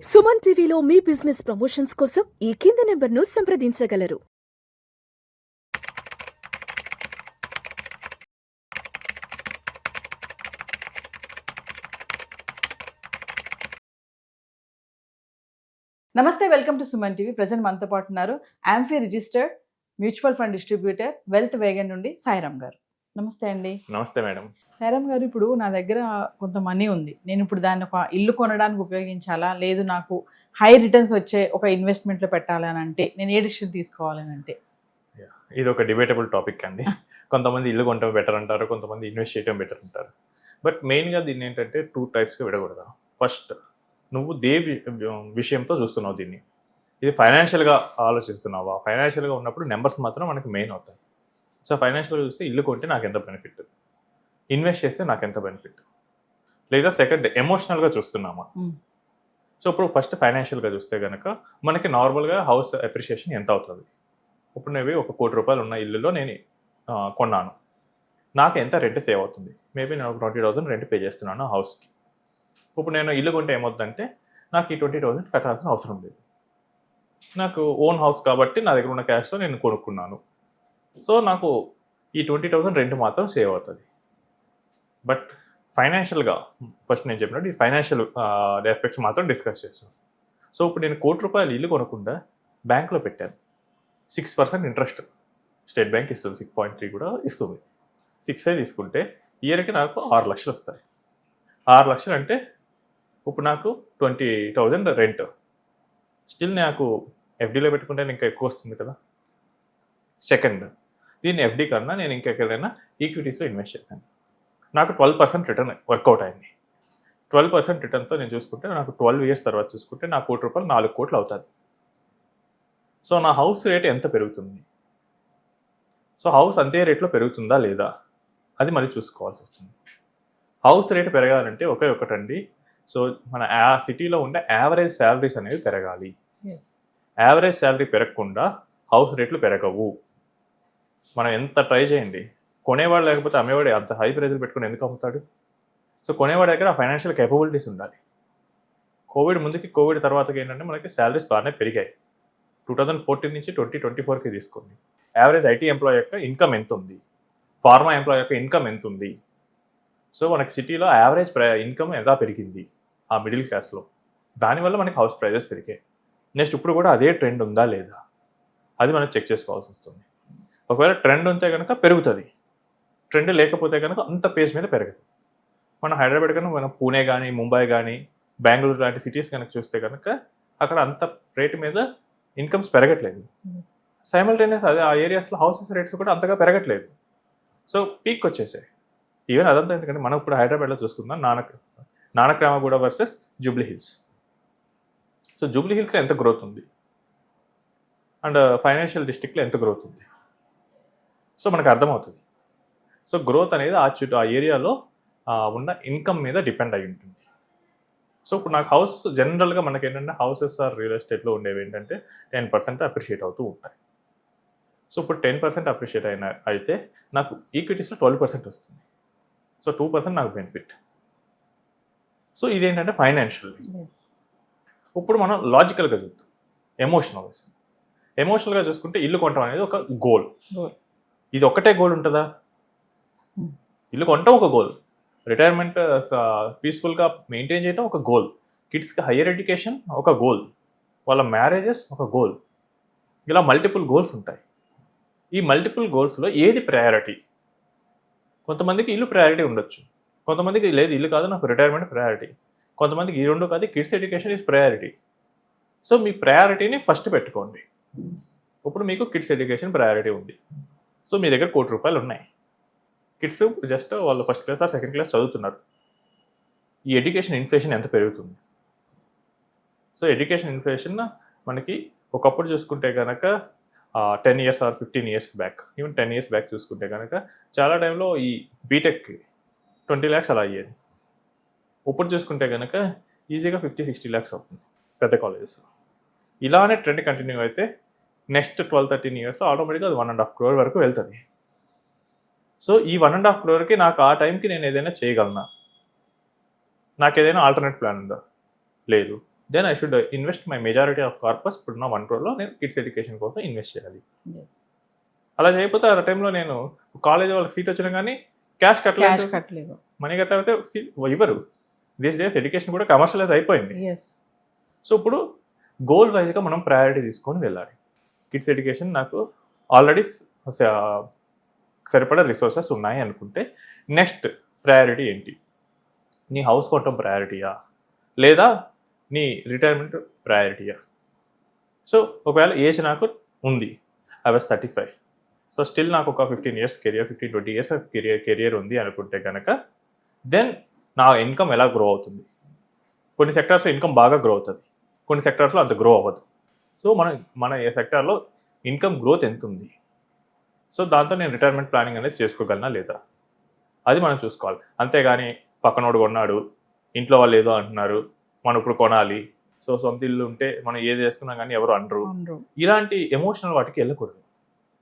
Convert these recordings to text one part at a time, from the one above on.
సుమన్ టీవీలో మీ business promotions కోసం ఈ కింది నెంబర్ను సంప్రదించగలరు. నమస్తే, welcome to Suman TV. Present మనతో పాటు ఉన్నారు AMFI registered mutual fund distributor Wealth Vegan నుండి సాయిరామ్ గారు. నమస్తే అండి. నమస్తే మేడం. సాయిరామ్ గారు, ఇప్పుడు నా దగ్గర కొంత మనీ ఉంది. నేను ఇప్పుడు దాన్ని ఒక ఇల్లు కొనడానికి ఉపయోగించాలా, లేదు నాకు హై రిటర్న్స్ వచ్చే ఒక ఇన్వెస్ట్మెంట్లో పెట్టాలని అంటే నేను ఏ డిసిషన్ తీసుకోవాలని అంటే? ఇది ఒక డిబేటబుల్ టాపిక్ అండి. కొంతమంది ఇల్లు కొనడం బెటర్ అంటారు, కొంతమంది ఇన్వెస్ట్ చేయడం బెటర్ అంటారు. బట్ మెయిన్గా దీన్ని ఏంటంటే 2 టైప్స్గా విడకూడదు. ఫస్ట్, నువ్వు విషయంతో చూస్తున్నావు దీన్ని. ఇది ఫైనాన్షియల్గా ఆలోచిస్తున్నావా? ఫైనాన్షియల్గా ఉన్నప్పుడు నెంబర్స్ మాత్రం మనకి మెయిన్ అవుతాయి. సో ఫైనాన్షియల్గా చూస్తే ఇల్లు కొంటే నాకు ఎంత బెనిఫిట్, ఇన్వెస్ట్ చేస్తే నాకు ఎంత బెనిఫిట్, లేదా సెకండ్ ఎమోషనల్గా చూస్తున్నామా? సో ఇప్పుడు ఫస్ట్ ఫైనాన్షియల్గా చూస్తే కనుక మనకి నార్మల్గా హౌస్ అప్రిషియేషన్ ఎంత అవుతుంది? ఇప్పుడు నేను ఒక ₹1,00,00,000 ఉన్న ఇల్లులో నేను కొన్నాను. నాకు ఎంత రెంట్ సేవ్ అవుతుంది? మేబీ నేను 20,000 రెంట్ పే చేస్తున్నాను హౌస్కి. ఇప్పుడు నేను ఇల్లు కొంటే ఏమవుతుందంటే నాకు ఈ 20,000 కట్టాల్సిన అవసరం లేదు. నాకు ఓన్ హౌస్ కాబట్టి నా దగ్గర ఉన్న క్యాష్తో నేను కొనుక్కున్నాను. సో నాకు ఈ 20,000 రెంట్ మాత్రం సేవ్ అవుతుంది. బట్ ఫైనాన్షియల్గా ఫస్ట్ నేను చెప్పినట్టు ఈ ఫైనాన్షియల్ ఆస్పెక్ట్స్ మాత్రం డిస్కస్ చేస్తాను. సో ఇప్పుడు నేను ₹1,00,00,000 ఇల్లు కొనకుండా బ్యాంక్లో పెట్టాను. 6% ఇంట్రెస్ట్ స్టేట్ బ్యాంక్ ఇస్తుంది, 6.3 కూడా ఇస్తుంది. 6 తీసుకుంటే ఇయర్కి నాకు 6 లక్షలు వస్తాయి. 6 లక్షలు అంటే ఇప్పుడు నాకు 20,000 రెంట్. స్టిల్ నాకు ఎఫ్డీలో పెట్టుకుంటే ఇంకా ఎక్కువ వస్తుంది కదా. సెకండ్, దీన్ని ఎఫ్డీ కన్నా నేను ఇంకెక్కడైనా ఈక్విటీస్లో ఇన్వెస్ట్ చేశాను. నాకు 12% రిటర్న్ వర్కౌట్ అయింది. 12% రిటర్న్తో నేను చూసుకుంటే నాకు 12 ఇయర్స్ తర్వాత చూసుకుంటే నా ₹1,00,00,000 4 కోట్లు అవుతుంది. సో నా హౌస్ రేట్ ఎంత పెరుగుతుంది? సో హౌస్ అంతే రేట్లో పెరుగుతుందా లేదా అది మళ్ళీ చూసుకోవాల్సి వస్తుంది. హౌస్ రేట్ పెరగాలంటే ఒకే ఒకటండి. సో మన సిటీలో ఉండే యావరేజ్ శాలరీస్ అనేవి పెరగాలి. యావరేజ్ శాలరీ పెరగకుండా హౌస్ రేట్లు పెరగవు. మనం ఎంత ట్రై చేయండి, కొనేవాడు లేకపోతే అమ్మేవాడు అంత హై ప్రైజులు పెట్టుకుని ఎందుకు అమ్ముతాడు? సో కొనేవాడి దగ్గర ఫైనాన్షియల్ కేపబిలిటీస్ ఉండాలి. కోవిడ్ ముందుకి కోవిడ్ తర్వాతకి ఏంటంటే మనకి శాలరీస్ బాగానే పెరిగాయి. 2014 నుంచి 2024కి తీసుకోండి. యావరేజ్ ఐటీ ఎంప్లాయ్ యొక్క ఇన్కమ్ ఎంత ఉంది, ఫార్మా ఎంప్లాయ్ యొక్క ఇన్కమ్ ఎంత ఉంది? సో మనకి సిటీలో యావరేజ్ ఇన్కమ్ ఎలా పెరిగింది ఆ మిడిల్ క్లాస్లో? దానివల్ల మనకి హౌస్ ప్రైజెస్ పెరిగాయి. నెక్స్ట్ ఇప్పుడు కూడా అదే ట్రెండ్ ఉందా లేదా అది మనం చెక్ చేసుకోవాల్సి వస్తుంది. ఒకవేళ ట్రెండ్ ఉంటే కనుక పెరుగుతుంది, ట్రెండ్ లేకపోతే కనుక అంత పేస్ మీద పెరగదు. మనం హైదరాబాద్ కన్నా మనం పూణే కానీ, ముంబై కానీ, బెంగళూరు లాంటి సిటీస్ కనుక చూస్తే కనుక అక్కడ అంత రేటు మీద ఇన్కమ్స్ పెరగట్లేదు. సైమల్టేనియస్ అదే ఆ ఏరియాస్లో హౌసెస్ రేట్స్ కూడా అంతగా పెరగట్లేదు. సో పీక్ వచ్చేసాయి. ఈవెన్ అదంతా ఎందుకంటే మనం ఇప్పుడు హైదరాబాద్లో చూసుకుందాం, నానక్రామగూడ వర్సెస్ జూబ్లీ హిల్స్. సో జూబ్లీ హిల్స్లో ఎంత గ్రోత్ ఉంది అండ్ ఫైనాన్షియల్ డిస్ట్రిక్ట్లో ఎంత గ్రోత్ ఉంది, సో మనకు అర్థమవుతుంది. సో గ్రోత్ అనేది ఆ ఏరియాలో ఉన్న ఇన్కమ్ మీద డిపెండ్ అయి ఉంటుంది. సో ఇప్పుడు నాకు హౌస్ జనరల్గా మనకి ఏంటంటే హౌసెస్ ఆర్ రియల్ ఎస్టేట్లో ఉండేవి ఏంటంటే 10% అప్రిషియేట్ అవుతూ ఉంటాయి. సో ఇప్పుడు 10% అప్రిషియేట్ అయితే నాకు ఈక్విటీస్లో 12% వస్తుంది. సో 2% నాకు బెనిఫిట్. సో ఇదేంటంటే ఫైనాన్షియల్. ఇప్పుడు మనం లాజికల్గా చూద్దాం, ఎమోషనల్గా చూసుకుంటే ఇల్లు కొనడం అనేది ఒక గోల్. ఇది ఒక్కటే గోల్ ఉంటుందా? ఇల్లు కొనటం ఒక గోల్, రిటైర్మెంట్ పీస్ఫుల్గా మెయింటైన్ చేయడం ఒక గోల్, కిడ్స్కి హయ్యర్ ఎడ్యుకేషన్ ఒక గోల్, వాళ్ళ మ్యారేజెస్ ఒక గోల్, ఇలా మల్టిపుల్ గోల్స్ ఉంటాయి. ఈ మల్టిపుల్ గోల్స్లో ఏది ప్రయారిటీ? కొంతమందికి ఇల్లు ప్రయారిటీ ఉండొచ్చు, కొంతమందికి లేదు ఇల్లు కాదు నాకు రిటైర్మెంట్ ప్రయారిటీ, కొంతమందికి ఈ రెండు కాదు kids education is priority. So మీ ప్రయారిటీని ఫస్ట్ పెట్టుకోండి. ఇప్పుడు మీకు కిడ్స్ ఎడ్యుకేషన్ ప్రయారిటీ ఉంది. సో మీ దగ్గర ₹1,00,00,000 ఉన్నాయి. కిడ్స్ జస్ట్ వాళ్ళు first class or second class చదువుతున్నారు. ఈ ఎడ్యుకేషన్ ఇన్ఫ్లేషన్ ఎంత పెరుగుతుంది? సో ఎడ్యుకేషన్ ఇన్ఫ్లేషన్ మనకి ఒకప్పుడు చూసుకుంటే కనుక 10 years or 15 years back, even 10 years back చూసుకుంటే కనుక చాలా టైంలో ఈ బీటెక్కి 20 lakhs అలా అయ్యేది. ఇప్పుడు చూసుకుంటే కనుక ఈజీగా 50-60 lakhs అవుతుంది పెద్ద కాలేజెస్. ఇలానే ట్రెండ్ కంటిన్యూ అయితే నెక్స్ట్ 12-13 ఇయర్స్లో ఆటోమేటిక్గా అది 1.5 crore వరకు వెళ్తుంది. సో ఈ 1.5 crore నాకు ఆ టైంకి నేను ఏదైనా చేయగలనా? నాకు ఏదైనా ఆల్టర్నేట్ ప్లాన్ ఉందా? లేదు. Then I should invest my majority of corpus ఇప్పుడున్న 1 crore నేను కిడ్స్ ఎడ్యుకేషన్ కోసం ఇన్వెస్ట్ చేయాలి. ఎస్. అలా చేయకపోతే ఆ టైంలో నేను కాలేజ్ వాళ్ళకి సీట్ వచ్చినా కానీ క్యాష్ క్యాష్ కట్టలేదు, కట్టలేదు. మనీ కట్టకపోతే ఇవ్వరు. దీస్ డేస్ ఎడ్యుకేషన్ కూడా కమర్షియలైజ్ అయిపోయింది. ఎస్. సో ఇప్పుడు గోల్ వైజ్గా మనం ప్రయారిటీ తీసుకొని వెళ్ళాలి. కిడ్స్ ఎడ్యుకేషన్ నాకు ఆల్రెడీ సరిపడా రిసోర్సెస్ ఉన్నాయి అనుకుంటే నెక్స్ట్ ప్రయారిటీ ఏంటి? నీ హౌస్ కొట్టడం ప్రయారిటీయా లేదా నీ రిటైర్మెంట్ ప్రయారిటీయా? సో ఒకవేళ ఏజ్ నాకు ఉంది, ఐ వాజ్ 35, సో స్టిల్ నాకు ఒక 15 years కెరియర్, 15-20 years కెరియర్ ఉంది అనుకుంటే కనుక దెన్ నా ఇన్కమ్ ఎలా గ్రో అవుతుంది? కొన్ని సెక్టార్స్లో ఇన్కమ్ బాగా గ్రో అవుతుంది, కొన్ని సెక్టార్స్లో అంత గ్రో అవ్వదు. సో మన ఏ సెక్టార్లో ఇన్కమ్ గ్రోత్ ఎంత ఉంది, సో దాంతో నేను రిటైర్మెంట్ ప్లానింగ్ అనేది చేసుకోగలనా లేదా, అది మనం చూసుకోవాలి. అంతేగాని పక్కనోడు కొన్నాడు, ఇంట్లో వాళ్ళు ఏదో అంటున్నారు, మనం ఇప్పుడు కొనాలి, సో సొంత ఇల్లు ఉంటే మనం ఏది చేసుకున్నా కానీ ఎవరు అనరు, ఇలాంటి ఎమోషనల్ వాటికి వెళ్ళకూడదు.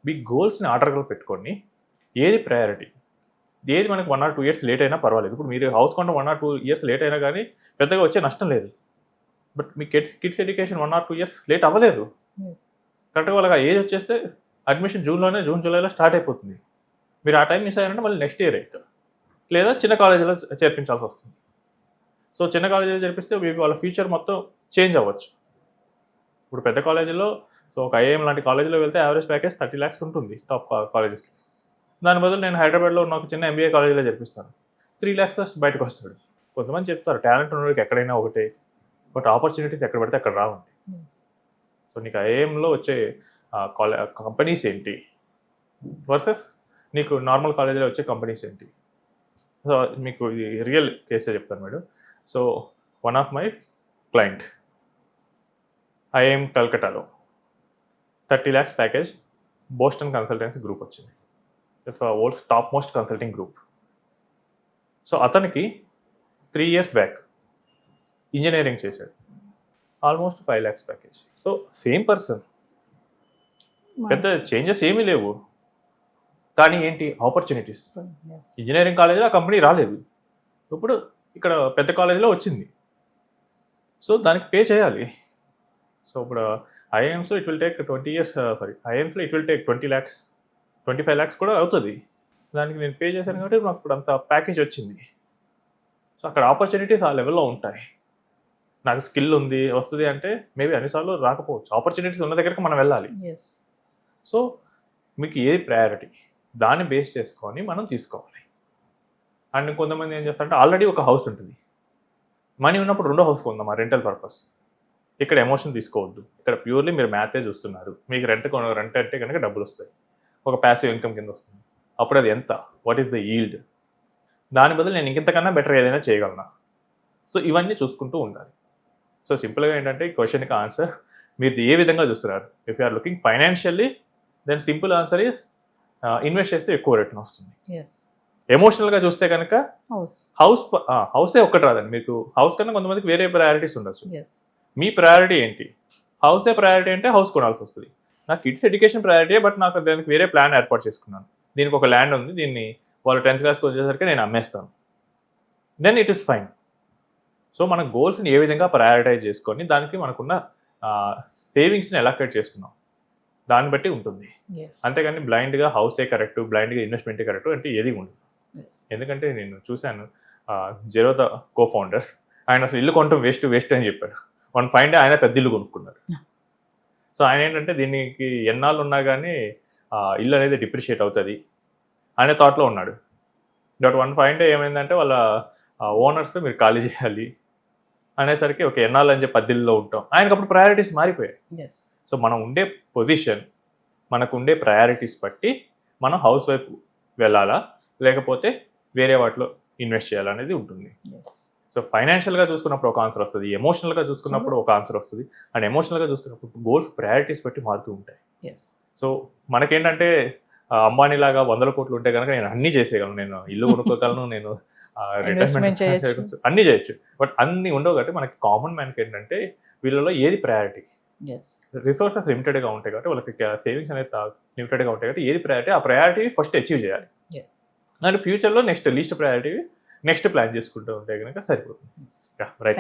మీ గోల్స్ని ఆర్డర్గా పెట్టుకొని ఏది ప్రయారిటీ, ఏది మనకి 1 or 2 years లేట్ అయినా పర్వాలేదు. ఇప్పుడు మీరు హౌస్ కొంటే 1 or 2 years లేట్ అయినా కానీ పెద్దగా వచ్చే నష్టం లేదు. But me kids education 1 or 2 years late అవ్వలేదు. కరెక్ట్గా వాళ్ళకి ఏజ్ వచ్చేస్తే అడ్మిషన్ జూన్ జూలైలో స్టార్ట్ అయిపోతుంది. మీరు ఆ టైం మిస్ అయ్యారంటే మళ్ళీ నెక్స్ట్ ఇయర్ అయితే లేదా చిన్న కాలేజీలో చేర్పించాల్సి వస్తుంది. సో చిన్న కాలేజీలో చేర్పిస్తే వాళ్ళ ఫ్యూచర్ మొత్తం చేంజ్ అవ్వచ్చు. ఇప్పుడు పెద్ద కాలేజీలో సో ఒక ఐఏఎం లాంటి కాలేజీలో వెళ్తే యావరేజ్ ప్యాకేజ్ 30 lakhs ఉంటుంది టాప్ కాలేజెస్. దాని బదులు నేను హైదరాబాద్లో ఉన్న ఒక చిన్న ఎంబీఏ కాలేజీలో చేర్పిస్తాను, 3 lakhs బయటకు వస్తాడు. కొంతమంది చెప్తారు టాలెంట్ ఉన్నవాడికి ఎక్కడైనా ఒకటే, బట్ ఆపర్చునిటీస్ ఎక్కడ పడితే అక్కడ రావండి. సో నీకు ఐఏఎంలో వచ్చే కంపెనీస్ ఏంటి వర్సెస్ నీకు నార్మల్ కాలేజీలో వచ్చే కంపెనీస్ ఏంటి? సో మీకు ఇది రియల్ కేసే చెప్తాను madam. So one of my client IIM కల్కటాలో 30 lakhs package, Boston consultancy group వచ్చింది, world's top most consulting group. So అతనికి 3 years బ్యాక్ ఇంజనీరింగ్ చేశాడు, almost 5 lakhs package. So same person, పెద్ద చేంజెస్ ఏమీ లేవు, కానీ ఏంటి ఆపర్చునిటీస్. ఇంజనీరింగ్ కాలేజీలో ఆ కంపెనీ రాలేదు, ఇప్పుడు ఇక్కడ పెద్ద కాలేజీలో వచ్చింది, సో దానికి పే చేయాలి. సో ఇప్పుడు ఐఏఎమ్స్లో ఇట్ విల్ టేక్ 20 years, ఐఏఎమ్స్లో it will take 20 lakhs, 25 lakhs కూడా అవుతుంది. దానికి నేను పే చేశాను కాబట్టి నాకు ఇప్పుడు అంత ప్యాకేజ్ వచ్చింది. సో అక్కడ ఆపర్చునిటీస్ ఆ లెవెల్లో ఉంటాయి. నాకు స్కిల్ ఉంది వస్తుంది అంటే మేబీ అన్నిసార్లు రాకపోవచ్చు, ఆపర్చునిటీస్ ఉన్న దగ్గరికి మనం వెళ్ళాలి. సో మీకు ఏది ప్రయారిటీ దాన్ని బేస్ చేసుకొని మనం తీసుకోవాలి. అండ్ కొంతమంది ఏం చేస్తారంటే ఆల్రెడీ ఒక హౌస్ ఉంటుంది, మనీ ఉన్నప్పుడు రెండో హౌస్ కొందాం ఆ రెంటల్ పర్పస్. ఇక్కడ ఎమోషన్ తీసుకోవద్దు, ఇక్కడ ప్యూర్లీ మీరు మ్యాథే చూస్తున్నారు. మీకు రెంట్ అంటే కనుక డబ్బులు వస్తాయి, ఒక ప్యాసివ్ ఇన్కమ్ కింద వస్తుంది. అప్పుడు అది ఎంత, వాట్ ఈస్ ద ఈల్డ్, దాని బదులు నేను ఇంకెంతకన్నా బెటర్ ఏదైనా చేయగలనా. సో ఇవన్నీ చూసుకుంటూ ఉండాలి. సో సింపుల్గా ఏంటంటే ఈ క్వశ్చన్కి ఆన్సర్ మీరు ఏ విధంగా చూస్తున్నారు. If you are looking financially then simple answer is invest చేస్తే ఎక్కువ రిటర్న్ వస్తుంది. ఎమోషనల్గా చూస్తే కనుక హౌసే ఒక్కటి రాదండి. మీకు హౌస్ కన్నా కొంతమందికి వేరే ప్రయారిటీస్ ఉండొచ్చు. మీ ప్రయారిటీ ఏంటి? హౌసే ప్రయారిటీ అంటే హౌస్ కొనాల్సి వస్తుంది. నాకు కిడ్స్ ఎడ్యుకేషన్ ప్రయారిటీ, బట్ నాకు దానికి వేరే ప్లాన్ ఏర్పాటు చేసుకున్నాను. దీనికి ఒక ల్యాండ్ ఉంది, దీన్ని వాళ్ళు 10th classకి వచ్చేసరికి నేను అమ్మేస్తాను, then it is fine. So మన గోల్స్ని ఏ విధంగా ప్రయారిటైజ్ చేసుకొని దానికి మనకున్న సేవింగ్స్ని ఎలా క్రియేట్ చేస్తున్నాం దాన్ని బట్టి ఉంటుంది. అంతేగాని బ్లైండ్గా హౌసే కరెక్ట్, బ్లైండ్గా ఇన్వెస్ట్మెంటే కరెక్ట్ అంటే ఏది ఉండదు. ఎందుకంటే నేను చూశాను జెరోదా కో-ఫౌండర్స్, ఆయన అసలు ఇల్లు కొనటం వేస్ట్ అని చెప్పాడు. 1 day ఆయన పెద్ద ఇల్లు కొనుక్కున్నారు. సో ఆయన ఏంటంటే దీనికి ఎన్నాళ్ళు ఉన్నా కానీ ఇల్లు అనేది డిప్రిషియేట్ అవుతుంది అనే థాట్లో ఉన్నాడు. బట్ 1 day ఏమైందంటే వాళ్ళ ఓనర్స్ మీరు ఖాళీ చేయాలి అనేసరికి ఒక ఎన్నాళ్ళు అని చెప్పి అద్దెల్లో ఉంటాం. ఆయనకు అప్పుడు ప్రయారిటీస్ మారిపోయాయి. సో మనం ఉండే పొజిషన్, మనకు ఉండే ప్రయారిటీస్ బట్టి మనం హౌస్ వైపు వెళ్ళాలా లేకపోతే వేరే వాటిలో ఇన్వెస్ట్ చేయాలనేది ఉంటుంది. సో ఫైనాన్షియల్గా చూసుకున్నప్పుడు ఒక ఆన్సర్ వస్తుంది, ఎమోషనల్గా చూసుకున్నప్పుడు ఒక ఆన్సర్ వస్తుంది, అండ్ ఎమోషనల్గా చూసుకున్నప్పుడు గోల్స్ ప్రయారిటీస్ బట్టి మారుతూ ఉంటాయి. సో మనకేంటంటే అంబానీ లాగా 100 కోట్లు ఉంటే కనుక నేను అన్నీ చేసేయగలను, నేను ఇల్లు కొనుక్కోగలను, నేను రిటైర్మెంట్ అన్నీ చేయొచ్చు. బట్ అన్నీ ఉండవు కాబట్టి మనకి కామన్ మ్యాన్కి ఏంటంటే వీళ్ళలో ఏది ప్రయారిటీ, రిసోర్సెస్ లిమిటెడ్గా ఉంటాయి కాబట్టి వాళ్ళకి సేవింగ్స్ అనేది లిమిటెడ్గా ఉంటాయి కాబట్టి ఏది ప్రయారిటీ ఆ ప్రయారిటీ ఫస్ట్ అచీవ్ చేయాలి. అండ్ ఫ్యూచర్లో లీస్ట్ ప్రయారిటీ నెక్స్ట్ ప్లాన్ చేసుకుంటూ ఉంటే కనుక సరిపోతుంది. రైట్.